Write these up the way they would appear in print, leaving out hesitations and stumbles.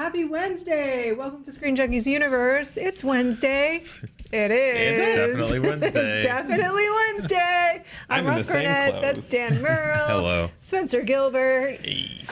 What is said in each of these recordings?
Happy Wednesday. Welcome to Screen Junkies Universe. It's Wednesday. It is. It's definitely Wednesday. It's definitely Wednesday. I'm in the Roth, same Cornet. clothes. That's Dan Murrell. Hello. Spencer Gilbert. Hey.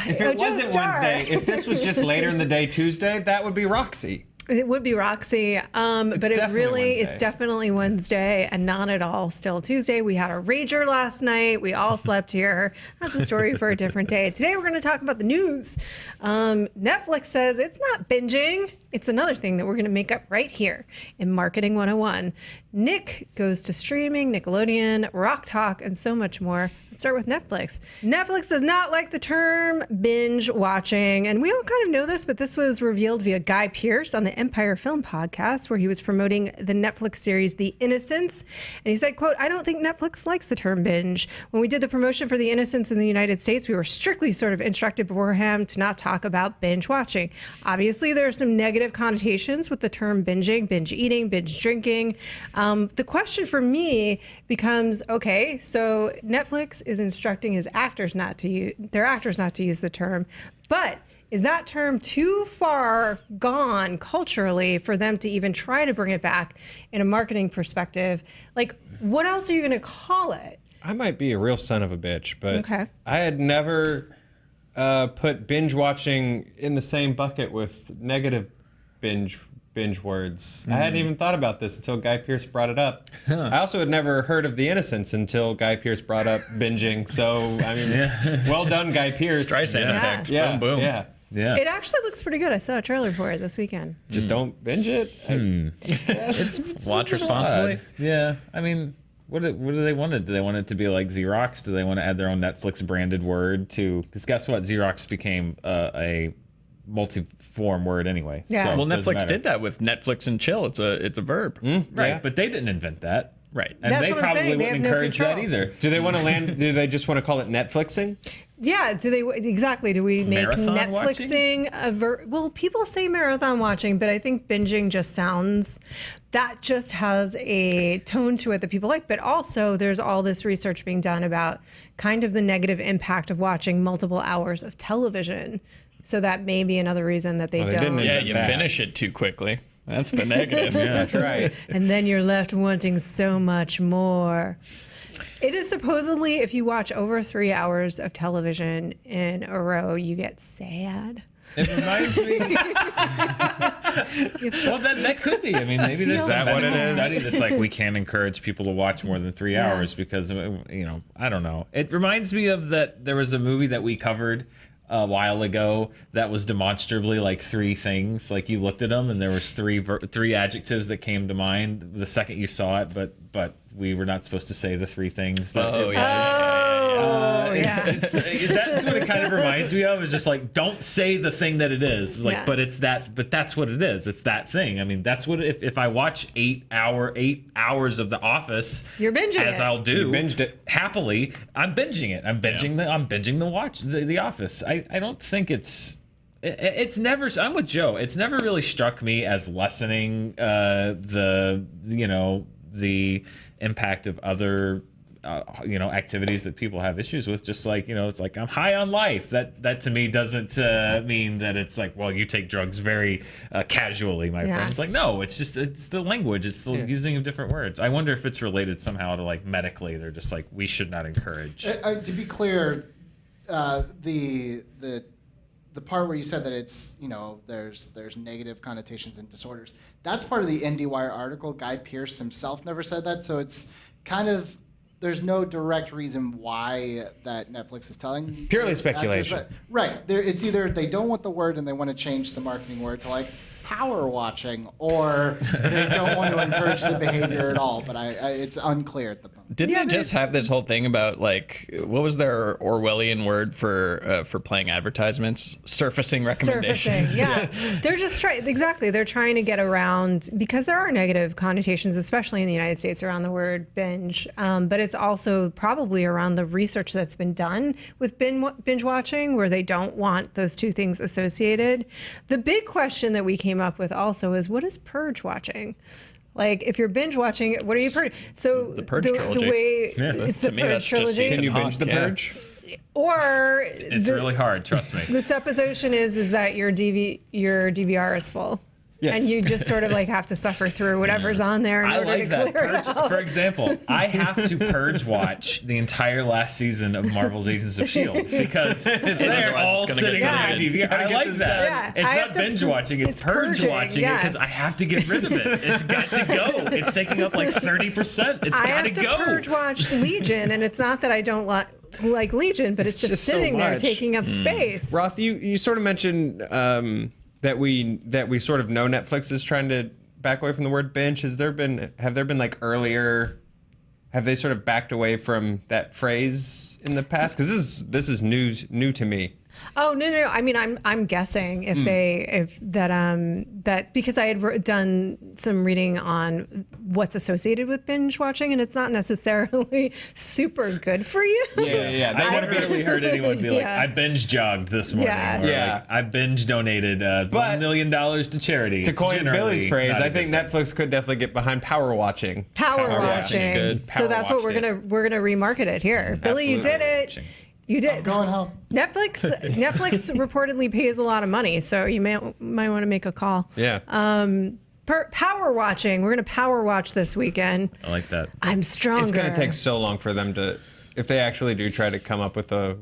If it wasn't Starr. Wednesday, if this was just later in the day Tuesday, that would be Roxy. It would be Roxy, but it's definitely definitely Wednesday and not at all still Tuesday. We had a rager last night. We all slept here. That's a story for a different day. Today we're going to talk about the news. Netflix says it's not binging. It's another thing that we're going to make up right here in Marketing 101. Nick goes to streaming, Nickelodeon, Rock Talk, and so much more. Let's start with Netflix. Netflix does not like the term binge watching, and we all kind of know this, but this was revealed via Guy Pearce on the Empire Film Podcast, where he was promoting the Netflix series The Innocents, and he said, quote, "I don't think Netflix likes the term binge. When we did the promotion for The Innocents in the United States, we were strictly sort of instructed beforehand to not talk about binge watching. Obviously, there are some negative connotations with the term binging, binge eating, binge drinking. The question for me becomes, okay, so Netflix is instructing his actors not to use the term, but is that term too far gone culturally for them to even try to bring it back in a marketing perspective? Like, what else are you going to call it?" I might be a real son of a bitch, but Okay. I had never put binge watching in the same bucket with negative binge words. I hadn't even thought about this until Guy Pearce brought it up. I also had never heard of The Innocents until Guy Pearce brought up binging. So, I mean, well done, Guy Pearce. Streisand effect. Yeah, Boom, boom. yeah. Yeah. It actually looks pretty good. I saw a trailer for it this weekend. Just don't binge it. It's watch responsibly. Yeah. I mean, what do they want it? Do they want it to be like Xerox? Do they want to add their own Netflix branded word to? Because guess what? Xerox became a multi-form word anyway. Yeah. So Well, it doesn't Netflix matter. did that with Netflix and chill. It's a verb. Right, Yeah. but they didn't invent that. Right. And That's they what I'm probably saying. They wouldn't have no encourage that control. either. Do they want to land? Do they just want to call it Netflixing? Yeah, do we make Marathon Netflixing a well, people say marathon watching, but I think binging just has a tone to it that people like. But also there's all this research being done about kind of the negative impact of watching multiple hours of television. So that may be another reason that they Well, they don't. didn't Yeah, invent you that. finish it too quickly. That's the negative. That's right. And then you're left wanting so much more. It is supposedly, if you watch over 3 hours of television in a row, you get sad. It reminds me. Well, that could be. I mean, maybe there's Feels some what it is? study that's like we can't encourage people to watch more than 3 hours because I don't know. It reminds me of that there was a movie that we covered a while ago that was demonstrably like three things. Like you looked at them and there was three adjectives that came to mind the second you saw it, but we were not supposed to say the three things. That Oh, yeah. that's what it kind of reminds me of. Is just like, don't say the thing that it is. Like, Yeah. but that's what it is. It's that thing. I mean, that's what if I watch 8 hours of The Office, You're binging as it. I'll do, You binged it. happily. I'm binging it. I'm binging the Office. I don't think it's never. I'm with Joe. It's never really struck me as lessening the impact of other activities that people have issues with. Just like it's like I'm high on life. That to me doesn't mean that it's like, well, you take drugs very casually, my friend. It's like, no, it's the language. It's the using of different words. I wonder if it's related somehow to like medically. They're just like, we should not encourage. To be clear, the part where you said that it's there's negative connotations and disorders, that's part of the IndieWire article. Guy Pearce himself never said that, so it's kind of there's no direct reason why that Netflix is telling Purely actors, speculation. right. It's either they don't want the word and they want to change the marketing word to like power watching, or they don't want to encourage the behavior at all. But it's unclear at the moment. Didn't they just have this whole thing about like what was their Orwellian word for playing advertisements? Surfacing recommendations. Surfacing, yeah. They're just exactly. They're trying to get around, because there are negative connotations, especially in the United States, around the word binge. But it's also probably around the research that's been done with binge watching, where they don't want those two things associated. The big question that we came up with also is, what is purge watching? Like, if you're binge watching, what are you purging? So The Purge trilogy. The way Yeah, it's to the me, Purge that's just trilogy. Can you binge Hawk, the yeah. Purge? or It's really hard, trust me. the supposition is that your DVR is full. Yes. And you just sort of like have to suffer through whatever's on there in I order like to that. clear it Purge, out. for example, I have to purge watch the entire last season of Marvel's Agents of S.H.I.E.L.D. because they're otherwise all it's gonna sitting get on my deleted. DVR. I like that. Yeah, It's I not have to binge watching, it's purge purging, watching it yeah. because I have to get rid of it. It's got to go. It's taking up like 30%. It's I got have to go. purge watch Legion, and it's not that I don't like Legion, but it's just just so sitting there much. taking up space. Roth, you sort of mentioned that we sort of know Netflix is trying to back away from the word binge. Have there been like earlier? Have they sort of backed away from that phrase in the past? Because this is new to me. Oh no! I mean, I'm guessing that because I had done some reading on what's associated with binge watching, and it's not necessarily super good for you. Yeah. They I want to never really heard anyone be like, Yeah. I binge jogged this morning. Yeah. Or Yeah. like, I binge donated $1 million to charity. To It's coin generally Billy's phrase, not a I think good thing. Netflix could definitely get behind power watching. Power watching's watching. good. So Power that's what we're watched gonna remarket it here. Billy, you did Absolutely. it. Watching. You did. Going home. Netflix reportedly pays a lot of money, so you might want to make a call. Yeah. Power watching. We're gonna power watch this weekend. I like that. I'm stronger. It's going to take so long for them to, if they actually do try to come up with a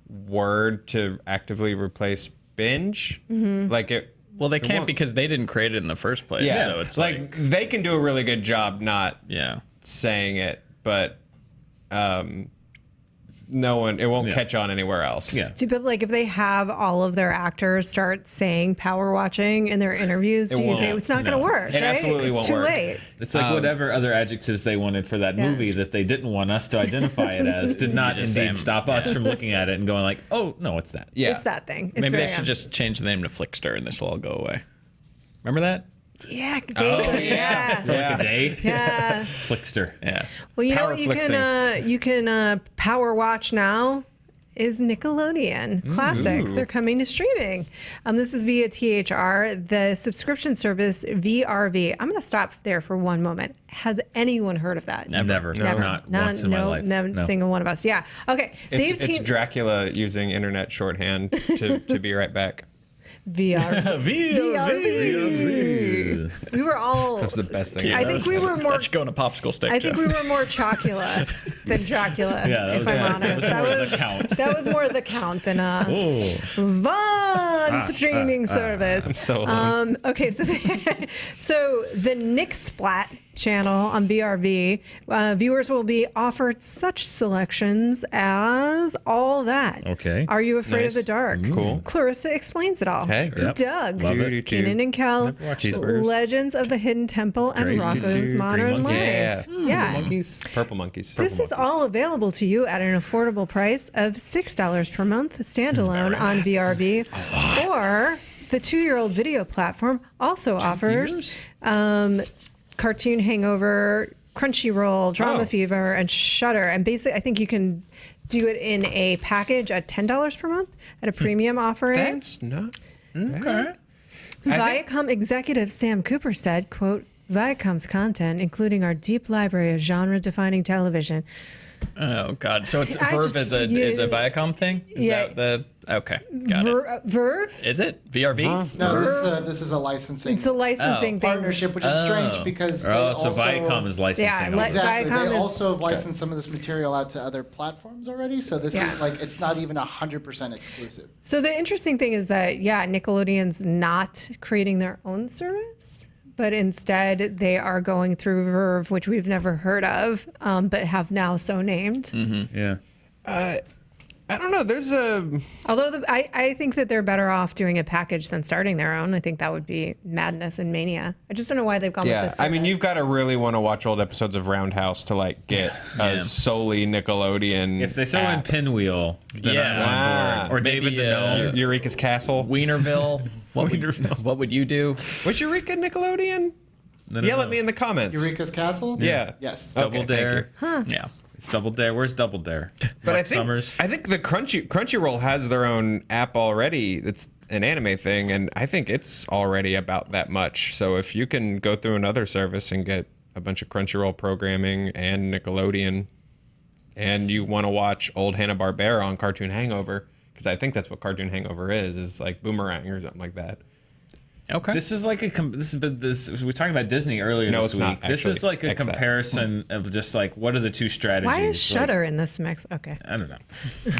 word to actively replace binge, like it. Well, they it can't won't- because they didn't create it in the first place. Yeah. So it's like they can do a really good job not yeah. saying it, but it won't Yeah. catch on anywhere else. Yeah. But like, if they have all of their actors start saying power watching in their interviews, do you won't. think it's not going to No. work? It right? absolutely it's won't too work. late. It's like whatever other adjectives they wanted for that Yeah. movie that they didn't want us to identify it as did not just say indeed 'em. stop us from looking at it and going like, oh, no, it's that. Yeah. It's that thing. It's Maybe very they should just change the name to Flickster and this will all go away. Remember that? yeah. yeah. For like a day. Yeah. Flickster. Yeah. Well, you know Power what you can power watch now is Nickelodeon classics. They're coming to streaming. This is via THR, the subscription service VRV. I'm going to stop there for one moment. Has anyone heard of that? Never. Not once in my life. No single one of us. Yeah. Okay. It's Dracula using internet shorthand to be right back. VRV. We were all. That's the best thing. I think we were more. That should go in a popsicle stick. I think we were more Chocula than Dracula, Yeah, that if was I'm more- honest. that was more the count. That was more the count than Oh. Vaughn streaming service. I'm so alone. Okay, so the Nick Splat channel on VRV, viewers will be offered such selections as All That. Okay. Are You Afraid of Nice. the Dark? Cool. Clarissa Explains It All. Hey. Yep. Doug. Love it. Keenan and Kel. Cheeseburgers. Legends of the Hidden Temple and Great. Rocco's Green Modern Monkey. Life. Yeah. Yeah. Monkeys. Purple monkeys. This is all available to you at an affordable price of $6 per month standalone on VRV. Or the 2-year-old video platform also offers Cartoon Hangover, Crunchyroll, Drama Oh. Fever, and Shudder. And basically, I think you can do it in a package at $10 per month at a premium offering. That's not. Okay. Viacom executive Sam Cooper said, quote, Viacom's content, including our deep library of genre-defining television. Oh God. So it's I Verve just- is a Viacom thing? Is Yeah. that the okay? Got it. Verve? Is it VRV? No, this is a licensing It's a licensing thing. partnership, which is strange because they Oh, so also Viacom is licensing. Yeah, all like- of it. exactly. Viacom They is- also have licensed some of this material out to other platforms already. So this Yeah. is like it's not even 100% exclusive. So the interesting thing is that, yeah, Nickelodeon's not creating their own service, but instead they are going through Verve, which we've never heard of, but have now so named. Yeah. I don't know. There's a. Although I think that they're better off doing a package than starting their own. I think that would be madness and mania. I just don't know why they've gone with Yeah, this. I mean, service. you've got to really want to watch old episodes of Roundhouse to like get a Yeah. solely Nickelodeon. If they throw in app. Pinwheel, then Yeah. I'm on board. Or Maybe, David the Gnome. Eureka's Castle. Wienerville. What would you do? Was Eureka Nickelodeon? No, Yell at me in the comments. Eureka's Castle? Yeah. Yes. Okay, Double thank Dare. you. Yeah. It's Double Dare. Where's Double Dare? But Buck Summers. I think the Crunchyroll has their own app already. That's an anime thing, and I think it's already about that much. So if you can go through another service and get a bunch of Crunchyroll programming and Nickelodeon, and you want to watch old Hanna-Barbera on Cartoon Hangover, because I think that's what Cartoon Hangover is like Boomerang or something like that. Okay. This is like we were talking about Disney earlier No, this it's week. not, This is actually. like a comparison of just like what are the two strategies. Why is Like, Shudder in this mix? Okay. I don't know.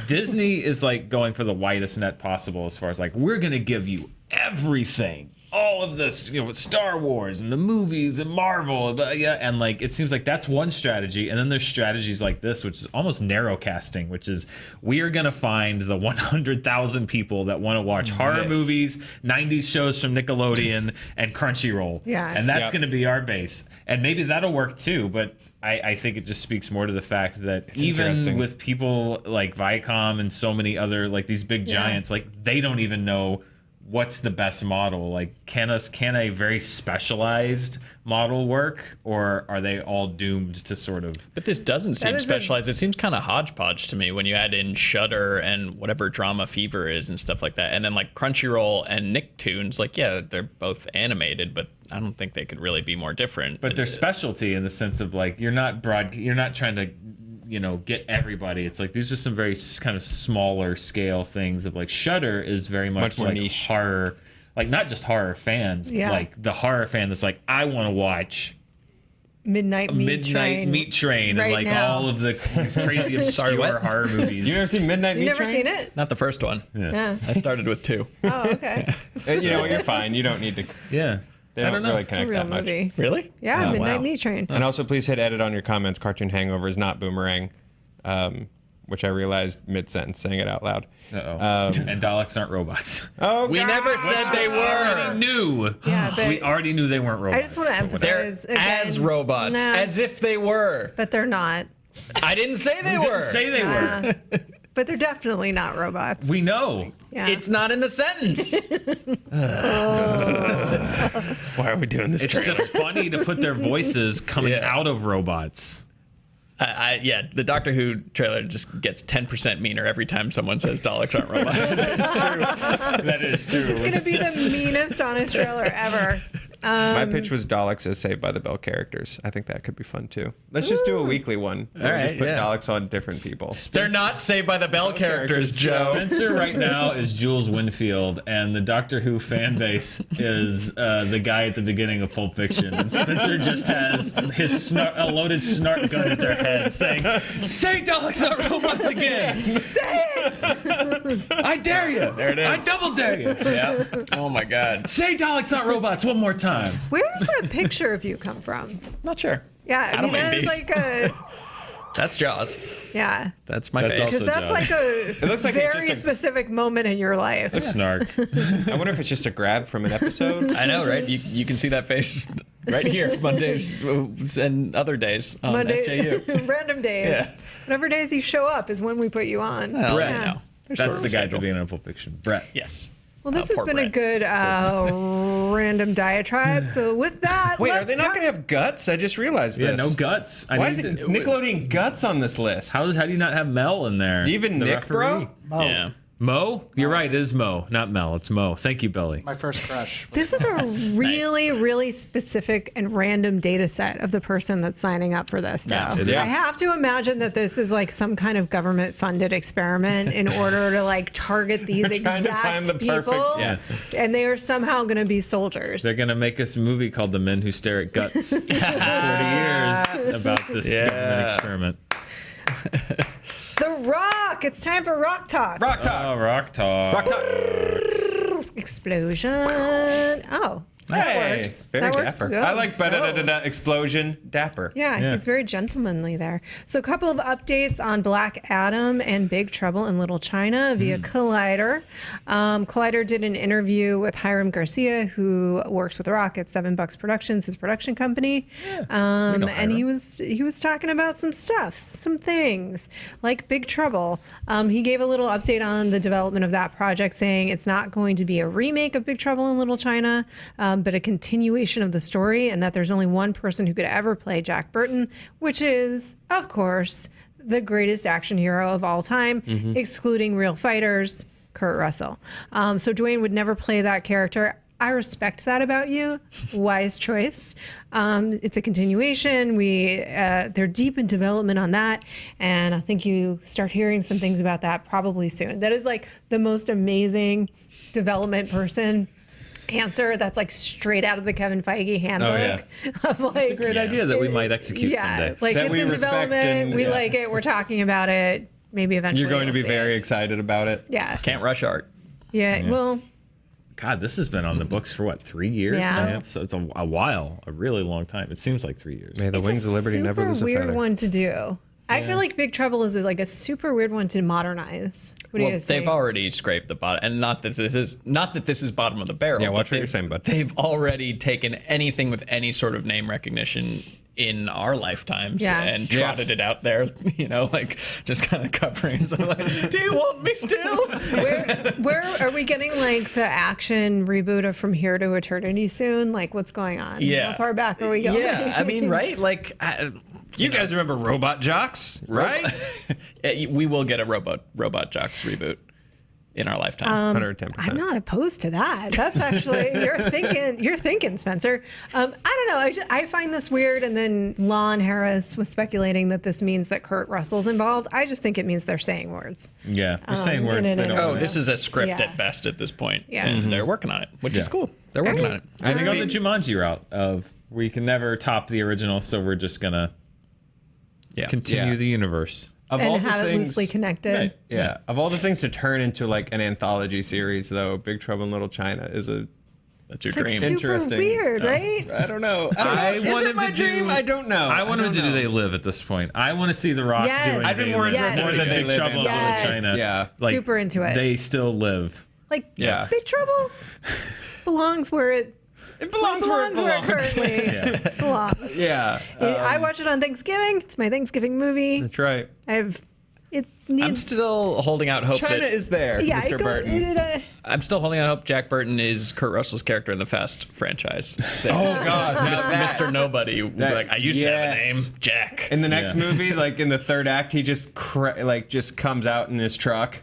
Disney is like going for the widest net possible as far as like we're gonna give you everything, all of this, Star Wars and the movies and Marvel, and like it seems like that's one strategy, and then there's strategies like this, which is almost narrow casting, which is we are gonna find the 100,000 people that want to watch horror movies, 90s shows from Nickelodeon and Crunchyroll, and that's gonna be our base, and maybe that'll work too, but. I think it just speaks more to the fact that even with people like Viacom and so many other like these big giants, like they don't even know what's the best model. Like can a very specialized model work, or are they all doomed to sort of? But this doesn't seem specialized. It seems kind of hodgepodge to me when you add in Shudder and whatever Drama Fever is and stuff like that, and then like Crunchyroll and Nicktoons. Like they're both animated, but I don't think they could really be more different. But their specialty in the sense of like you're not trying to get everybody. It's like these are some very kind of smaller scale things of like Shudder is very much more like niche horror, like not just horror fans, but like the horror fan that's like I want to watch Midnight Meat Train right and like now. all of the crazy obscure horror movies. You ever seen Midnight Meat You've never Train? seen it? not the first one. Yeah. I started with 2. Oh, okay. You know what? You're fine. You don't need to. Yeah. They don't really It's a connect real that much. movie. Really? Yeah, Oh, Midnight wow. Meat Train. And also, please hit edit on your comments. Cartoon Hangover is not Boomerang, which I realized mid-sentence saying it out loud. And Daleks aren't robots. Oh, We God. never said they We were. already knew. Yeah, but We already knew they weren't robots. I just want to They're emphasize as again, robots, no, as if they were. but they're not. I didn't say they We were. didn't say they were. But they're definitely not robots. We know. yeah. It's not in the sentence. Why are we doing this? It's just funny to put their voices coming out of robots. The Doctor Who trailer just gets 10% meaner every time someone says Daleks aren't robots. That is true. It's going to be the meanest honest trailer ever. My pitch was Daleks as Saved by the Bell characters. I think that could be fun too. Let's just do a weekly one. All right, just put yeah. Daleks on different people. They're not Saved by the Bell characters, Joe. Spencer right now is Jules Winfield, and the Doctor Who fan base is the guy at the beginning of Pulp Fiction. And Spencer just has his a loaded snart gun at their head, saying, "Say Daleks are robots again! Say it! I dare you! There it is. I double dare you! Yeah. Oh my God. Say Daleks aren't robots one more time!" Where does that picture of you come from? Not sure. Yeah, I don't make that is these. like a That's Jaws. yeah. That's my That's face. also- Because that's like a It looks like it's very just a- specific moment in your life. Snark. I wonder if it's just a grab from an episode. I know, right? You can see that face right here, Mondays and other days on SJU. Random days. Yeah. Whatever days you show up is when we put you on. Well, Brett. you know, they're That's sort of the guy at the scheduled. beginning of Pulp Fiction. Brett. Yes. Well, this has poor been a Brett. good random diatribe. So with that, Wait, are let's they not talk- going to have guts? I just realized Yeah, this. no guts. Why is it Nickelodeon guts on this list? How do you not have Mel in there? Even The Nick, bro? referee? Oh, Yeah. Mo? You're right, it is Mo, not Mel. It's Mo. Thank you, Billy. my first crush. This is a really specific and random data set of the person that's signing up for this, though. Yeah, it is. I have to imagine that this is like some kind of government-funded experiment in order to like target these We're trying to exact find the perfect- people, Yes. and they are somehow going to be soldiers. They're going to make us a movie called The Men Who Stare at Guts. 40 years about this government experiment. The Rock. It's time for Rock Talk. Rock Talk. Oh, Rock Talk. Rock Talk. Explosion. Oh, that Hey, works. very That works dapper. good. I like So- explosion, dapper. Yeah, Yeah. he's very gentlemanly there. So a couple of updates on Black Adam and Big Trouble in Little China via Collider. Collider did an interview with Hiram Garcia, who works with Rock at $7 Productions, his production company. And Hiram. he was talking about some stuff, some things like Big Trouble. He gave a little update on the development of that project, saying it's not going to be a remake of Big Trouble in Little China, but a continuation of the story, and that there's only one person who could ever play Jack Burton, which is, of course, the greatest action hero of all time, excluding real fighters, Kurt Russell. So Dwayne would never play that character. I respect that about you. Wise choice. It's a continuation. They're deep in development on that, and I think you start hearing some things about that probably soon. That is like the most amazing development person answer. That's like straight out of the Kevin Feige handbook. Of like, It's a great idea that we might execute someday. Like That it's we in respect development. and- We like it. We're talking about it. Maybe eventually You're going to we'll be see very it. excited about it. Yeah. Can't rush art. Yeah. Well, God, this has been on the books for what, 3 years Yeah. now? So it's a while, a really long time. It seems like 3 years. May the wings of liberty never lose a super weird feather. one to do. I feel like Big Trouble is like a super weird one to modernize. What do you Well, guys they've think? already scraped the bottom, and not that this is bottom of the barrel. Yeah, but watch what you're they've- saying, bud. They've already taken anything with any sort of name recognition in our lifetimes Yeah. and trotted it out there, like just kind of covering. So like, do you want me still? Where are we getting like the action reboot of From Here to Eternity soon? Like, what's going on? Yeah. How far back are we going? Yeah, I mean, right? Like, You guys remember Robot Jocks, right? we will get a Robot Jocks reboot in our lifetime. 110%. I'm not opposed to that. That's actually you're thinking, Spencer. I don't know. I find this weird. And then Lon Harris was speculating that this means that Kurt Russell's involved. I just think it means they're saying words. Yeah, they're saying words. no, They don't no. wanna- This is a script Yeah. at best at this point. Yeah. And they're working on it, which is Yeah. cool. They're working on it. I think on the the- Jumanji route of we can never top the original, so we're just gonna Yeah. continue Yeah. the universe. Of And have it loosely connected. Right. Yeah. Of all the things to turn into like an anthology series, though, Big Trouble in Little China is a. That's your It's like dream. super Interesting. weird, right? I don't know. I Is it wanted my to do- dream? I don't know. I wanted don't to do know. They Live at this point. I want to see The Rock Yes. doing I'd be They more Live. interested in More than They Big Live Trouble in in- Little Yes. China. Yeah. Super into it. They still live. Like, Yeah. Big Troubles belongs where it It belongs where it belongs. currently belongs. Yeah. I watch it on Thanksgiving. It's my Thanksgiving movie. That's right. It needs. I'm still holding out hope China that is there, yeah, Mr. it goes- Burton. I'm still holding out hope Jack Burton is Kurt Russell's character in the Fast franchise. Oh God, now that- Mr. Nobody. Will be that- like, I used to have a yes. name, Jack. In the next Yeah. movie, like in the third act, he just just comes out in his truck.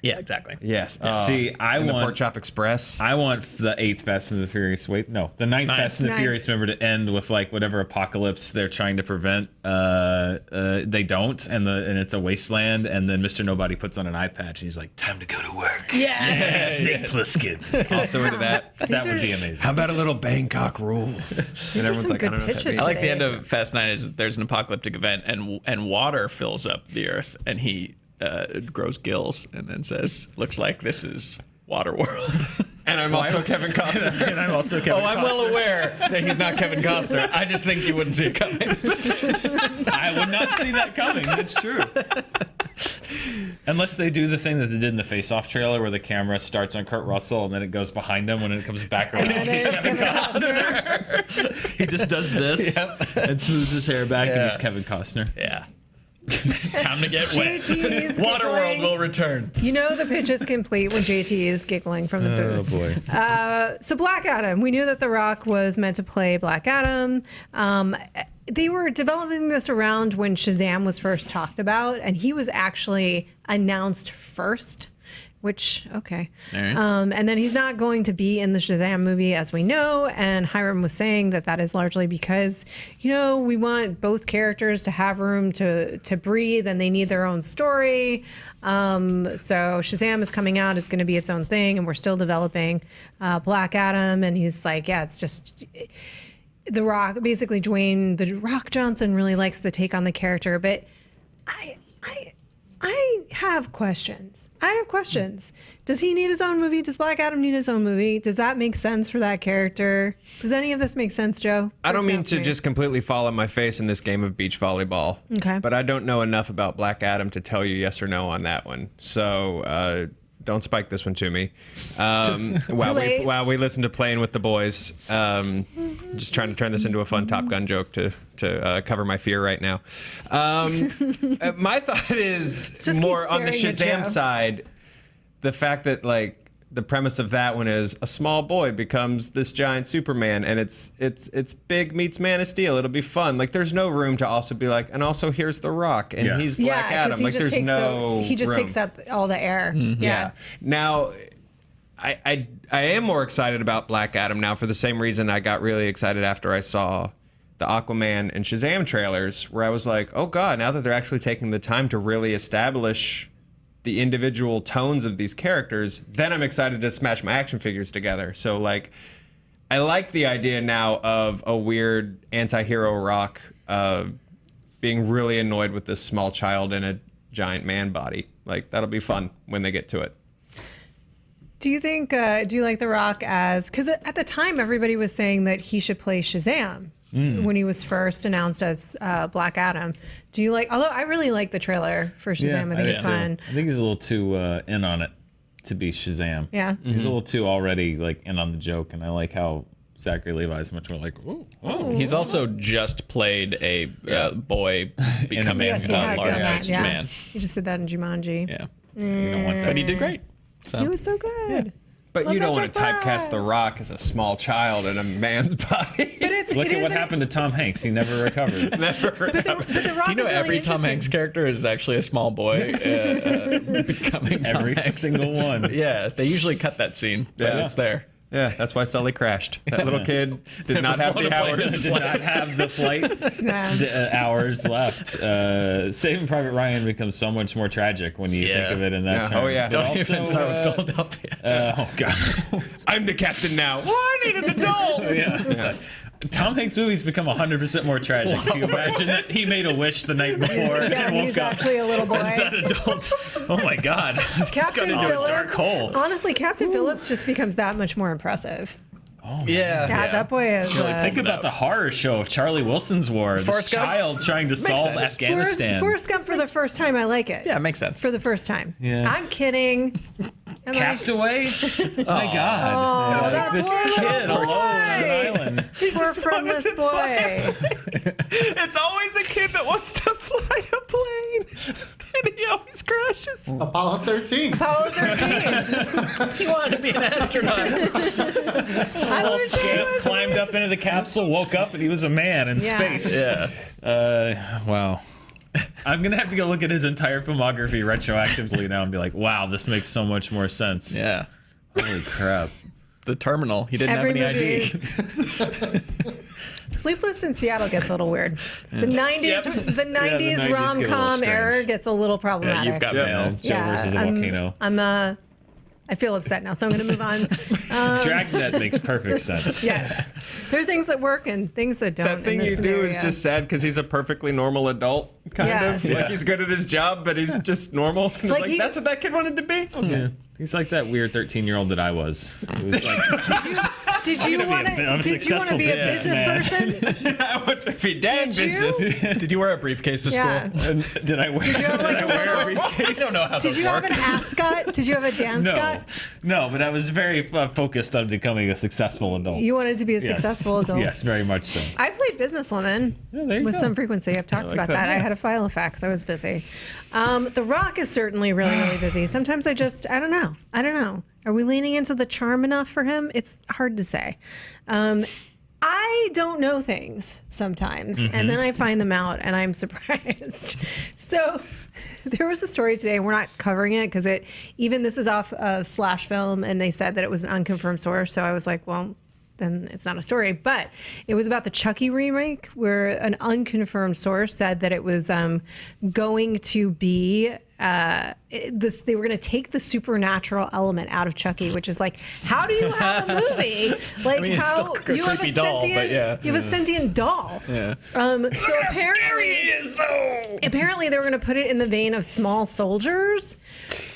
Yeah, exactly. Yes. See, I in the want- Pork Chop Express. I want the 8th Fast and the Furious. Wait, no, the 9th Fast and the Ninth. Furious. Remember to end with like whatever apocalypse they're trying to prevent. They don't, and it's a wasteland. And then Mr. Nobody puts on an eye patch, and he's like, "Time to go to work." Yes. Snake Plissken. Also into that. That would be amazing. How about a little Bangkok rules? These are some good pitches. I like the today. end of Fast 9 is there's an apocalyptic event and water fills up the earth and he grows gills and then says, looks like this is Water World. And I'm also Kevin Costner. And I'm also Kevin Oh, I'm well aware that he's not Kevin Costner. I just think you wouldn't see it coming. I would not see that coming. That's true. Unless they do the thing that they did in the Face Off trailer where the camera starts on Kurt Russell and then it goes behind him when it comes back around. And then it's Kevin Costner. He just does this and smooths his hair back and Yeah. he's Kevin Costner. Yeah. Time to get wet. JT is Water World giggling. will return. You know the pitch is complete when JT is giggling from the Oh booth. boy. So Black Adam, we knew that The Rock was meant to play Black Adam. They were developing this around when Shazam was first talked about, and he was actually announced first, which, okay. All right. And then he's not going to be in the Shazam movie, as we know, and Hiram was saying that is largely because, we want both characters to have room to breathe, and they need their own story. So Shazam is coming out. It's going to be its own thing, and we're still developing Black Adam, and he's like, yeah, it's just... The Rock, basically Dwayne The Rock Johnson really likes the take on the character, but I have questions. Does he need his own movie? Does Black Adam need his own movie? Does that make sense for that character? Does any of this make sense, Joe? I don't Break mean down to for me. just completely fall on my face in this game of beach volleyball. Okay. But I don't know enough about Black Adam to tell you yes or no on that one. So don't spike this one to me. late. While we listen to Playing with the Boys, just trying to turn this into a fun Top Gun joke to cover my fear right now. My thought is Just more keep on the staring at Shazam Joe. side. The fact that the premise of that one is a small boy becomes this giant Superman, and it's big meets Man of Steel. It'll be fun. Like there's no room to also be like, and also here's The Rock, and Yeah. he's Black Yeah, Adam. he Like just there's takes no he just room. takes out all the air. Yeah. Now, I am more excited about Black Adam now for the same reason I got really excited after I saw the Aquaman and Shazam trailers, where I was like, oh God, now that they're actually taking the time to really establish the individual tones of these characters, then I'm excited to smash my action figures together. So like, I like the idea now of a weird anti-hero Rock being really annoyed with this small child in a giant man body. Like, that'll be fun when they get to it. Do you think, do you like The Rock as, because at the time everybody was saying that he should play Shazam when he was first announced as Black Adam. Do you like, although I really like the trailer for Shazam, I think it's fun. I think he's a little too in on it to be Shazam. Yeah. He's a little too already like in on the joke, and I like how Zachary Levi is much more like, oh. He's also just played a boy becoming Yes, he has done that, large man. He just did that in Jumanji. Yeah. You don't want that. But he did great. So. He was so good. But Love you don't that want to joke typecast back. The Rock as a small child in a man's body. But it's, Look it at what is an- happened to Tom Hanks. He never recovered. Never. But the Rock Do you know is really every Tom interesting. Hanks character is actually a small boy becoming Tom Every Hanks? single one. Yeah, they usually cut that scene, but Yeah. it's there. Yeah, that's why Sully crashed. That little kid did not have the hours. Did not have the flight Yeah. hours left. Saving Private Ryan becomes so much more tragic when you think of it in that Yeah. terms. Oh, yeah. But Don't even also, start with Philadelphia. oh God. I'm the captain now. Well, I need an adult. Yeah. Tom Hanks' movies become 100% more tragic. If you imagine that he made a wish the night before Yeah, and woke he's up actually a little boy. as that adult. Oh my God. He's Captain got into a dark Phillips. hole. Honestly, Captain Phillips just becomes that much more impressive. Yeah. Yeah, that boy is. Think about the horror show of Charlie Wilson's War. This Forrest Gump? child trying to solve sense. Afghanistan. Forrest Gump for the first time. I like it. Yeah, it makes sense. For the first time. Yeah. I'm kidding. I'm Castaway? My God. Oh, Like, that this poor little kid alone on an boy. island. Poor friendless boy. It's always a kid that wants to fly a plane, and he always crashes. Apollo 13. Apollo 13. He wanted to be an astronaut. I Little wish I scamp was- climbed up into the capsule, woke up, and he was a man in Yeah. space. Yeah. Wow. I'm going to have to go look at his entire filmography retroactively now and be like, wow, this makes so much more sense. Yeah. Holy crap. The Terminal. He didn't Every have any movie ID. Sleepless in Seattle gets a little weird. The 90s, Yep. the 90s 90s get a little rom-com strange. era gets a little problematic. Yeah, you've got Yeah, mail. Joe versus the volcano. I feel upset now, so I'm going to move on. Dragnet makes perfect sense. Yes. There are things that work and things that don't. That thing in you this do is scenario. just sad because he's a perfectly normal adult, kind Yeah. of. Like he's good at his job, but he's just normal. It's Like like, he- that's what that kid wanted to be. Okay. Yeah. He's like that weird 13-year-old that I was. It was like, Did you gonna want be a to successful be a business businessman. person? I want to be dad Did you? business. Did you wear a briefcase to Yeah. school? and did I wear, you have, like, did I a wear a little- briefcase? I don't know how Did those you work. have an ascot? Did you have a dance No, scot? no, but I was very focused on becoming a successful adult. You wanted to be a Yes. successful adult. Yes, very much so. I played businesswoman Yeah, there you with go. some frequency. I've talked about that. I had a file of facts. I was busy. The Rock is certainly really, really busy. Sometimes I don't know. Are we leaning into the charm enough for him? It's hard to say. I don't know things sometimes, and then I find them out, and I'm surprised. So there was a story today. We're not covering it because this is off of Slash Film, and they said that it was an unconfirmed source. So I was like, well, then it's not a story. But it was about the Chucky remake, where an unconfirmed source said that it was going to be. They were going to take the supernatural element out of Chucky, which is like, how do you have a movie like mean, it's how still a you have a creepy doll, sentient, but yeah. you have a sentient doll. Yeah. So apparently they were going to put it in the vein of Small Soldiers.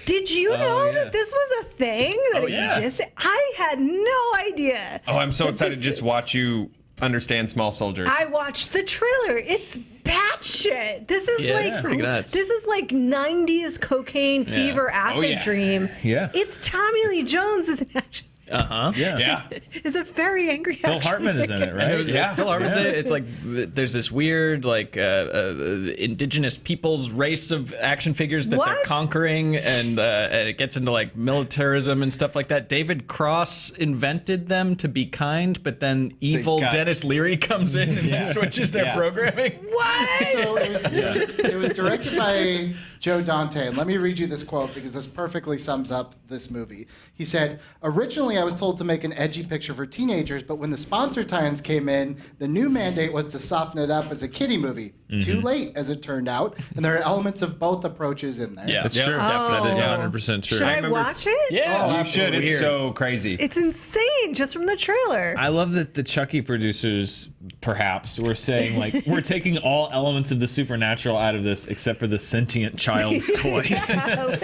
Did you know that this was a thing that existed? I had no idea. Oh, I'm so that excited to this- just watch you understand Small Soldiers. I watched the trailer. It's batshit. This is Yeah, it's like pretty nuts. This is like 90s cocaine fever acid yeah. dream. Yeah. It's Tommy Lee Jones as an action. Yeah. Is a very angry Phil action Hartman is in it, figure. right? Yeah, Phil Hartman's in it. It's like there's this weird like indigenous people's race of action figures that they're What? conquering, and it gets into like militarism and stuff like that. David Cross invented them to be kind, but then evil Dennis Leary comes in and switches their programming. What? So it was directed by Joe Dante, and let me read you this quote because this perfectly sums up this movie. He said, "Originally, I was told to make an edgy picture for teenagers, but when the sponsor tie-ins came in, the new mandate was to soften it up as a kiddie movie. Too late, as it turned out, and there are elements of both approaches in there." Yeah, That's true. That is 100% true. Should I watch it? Yeah, You should. It's so crazy. It's insane just from the trailer. I love that the Chucky producers, perhaps, were saying, like, we're taking all elements of the supernatural out of this except for the sentient child's toy. Yeah,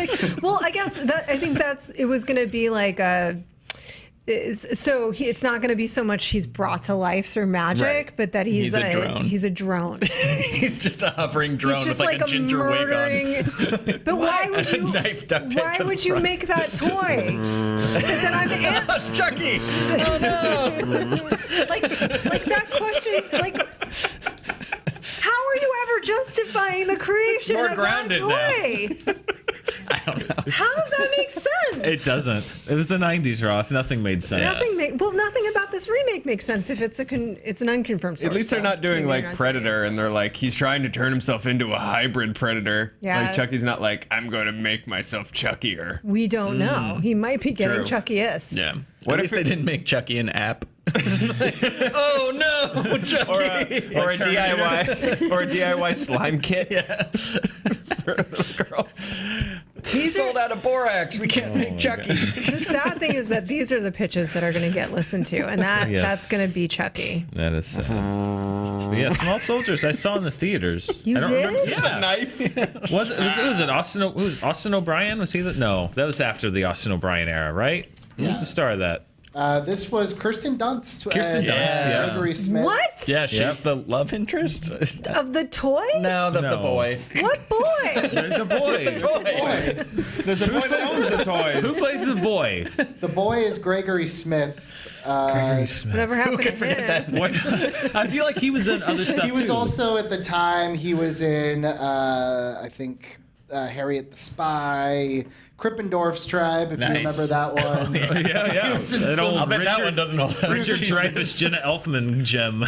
well, I guess I think it was going to be like a. It's not going to be so much he's brought to life through magic, Right. but that he's a drone. He's a drone. He's just a hovering drone He's with just like a ginger wig on. But why would And a you? knife duct taped Why to the would you front. make that toy? But then I'm That's Chucky. Oh no. like that question. Like, how are you ever justifying the creation More of grounded that toy? I don't know. How does that make sense? It doesn't. It was the 90s, Roth. Nothing made sense. Nothing about this remake makes sense if it's an unconfirmed source. At least they're so not doing maybe like they're not Predator, and they're like, he's trying to turn himself into a hybrid predator. Yeah. Like Chucky's not like, I'm going to make myself Chuckier. We don't know. He might be getting True. Chucky-ist. Yeah. What At if least they it- didn't make Chucky an app. Oh no, Chucky. Or a DIY slime kit. Yeah. For little girls. These Sold are, out of borax. We can't make Chucky. the sad thing is that these are the pitches that are going to get listened to, and Yes. that's going to be Chucky. That is sad. But yeah, Small Soldiers I saw in the theaters. You I don't did? remember. Yeah. A knife. Was it Austin O'Brien? Was he the? No, that was after the Austin O'Brien era, right? Who was the star of that? This was Kirsten Dunst. Kirsten Dunst, yeah. Gregory Smith. What? Yeah, she's the love interest. Of the toy? No, the No. boy. What boy? There's a boy. There's a boy that owns the toys. Who plays the boy? The boy is Gregory Smith. Whatever happened could to forget him? that? What? I feel like he was in other stuff He was too. also at the time. He was in, I think, Harriet the Spy, Krippendorf's Tribe, if you Nice. remember that one. Yeah. He was in That some, old I'll bet that one doesn't hold up. Richard Dreyfuss, Jenna Elfman gem.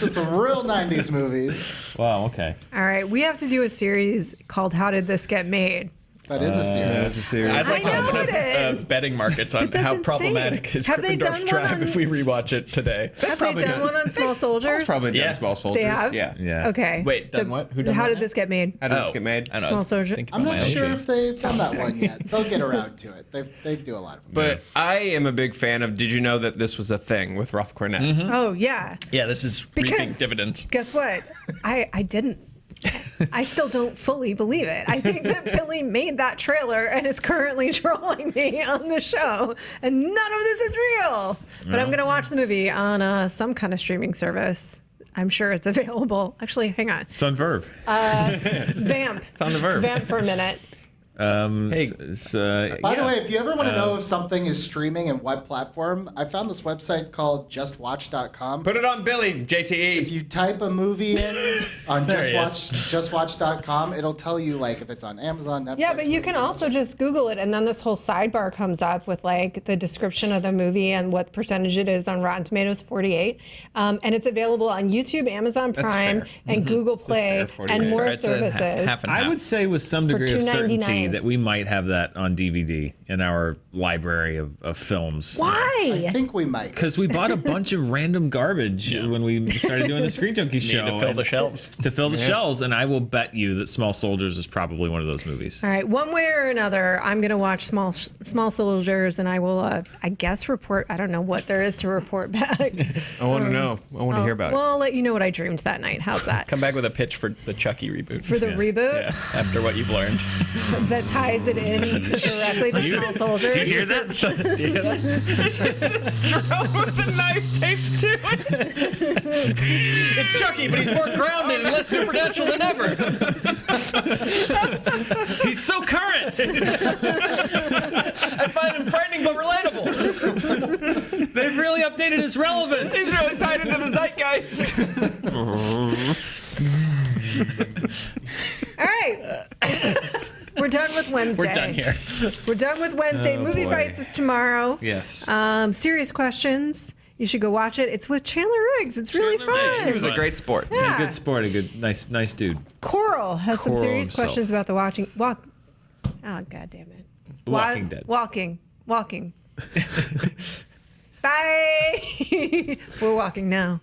some real '90s movies. Wow. Okay. All right, we have to do a series called "How Did This Get Made?" That is a series. It's a series. I'd like to I know open it up is. betting markets on But that's how insane. problematic is Have they Krippendorf's done one Tribe on- if we rewatch it today. Have they done one on Small Soldiers? Probably done Yeah. Small Soldiers. They have? Yeah. Yeah. Okay. Wait, done what? Who done How what did now? this get made? How did this get made? I know, I Small was Soldier. thinking I'm about not my sure own if they've done that one yet. They'll get around to it. They do a lot of them. But I am a big fan of. Did you know that this was a thing with Roth Cornet? Oh yeah. Yeah, this is Because- reaping dividends. Guess what? I didn't. I still don't fully believe it. I think that Billy made that trailer and is currently trolling me on the show, and none of this is real. But I'm going to watch the movie on some kind of streaming service. I'm sure it's available. Actually, hang on. It's on Verve. Vamp. It's on the Verve. Vamp for a minute. Hey. By the way, if you ever want to know if something is streaming and what platform, I found this website called justwatch.com. Put it on Billy, JTE. If you type a movie in on There he is. justwatch.com, it'll tell you like if it's on Amazon, Netflix. Yeah, but you can also just Google it, and then this whole sidebar comes up with like the description of the movie and what percentage it is on Rotten Tomatoes, 48, and it's available on YouTube, Amazon Prime, fair. and Google Play, fair, 48. and That's more It's a services. half and I half. would say with some degree of certainty $2.99. that we might have that on DVD in our library of films. I Why? think we might. Because we bought a bunch of random garbage when we started doing the Screen Junkies Need show. to fill and- the shelves. To fill the shelves, and I will bet you that Small Soldiers is probably one of those movies. All right, one way or another, I'm going to watch Small Soldiers, and I will, I guess, report. I don't know what there is to report back. I want to know. I want to hear about Well, I'll let you know what I dreamed that night. How's that? Come back with a pitch for the Chucky reboot. For the reboot Yeah, after what you've learned. that ties it in directly to Small Soldiers. Do you hear that? Do you hear that? with a knife taped to it. It's Chucky, but he's more grounded and less supernatural than ever. He's so current. I find him frightening but relatable. relevance. He's really tied into the zeitgeist. All right. We're done with Wednesday. We're done here. We're done with Wednesday. Oh, Movie boy. Fights is tomorrow. Yes. Serious Questions. You should go watch it. It's with Chandler Riggs. It's really Chandler Riggs. He fun. was a great sport. Yeah. A good sport. A good, nice dude. Coral has some Coral serious himself. questions about the walk. Oh, God damn it. The Walking Dead. Walking. Bye. We're walking now.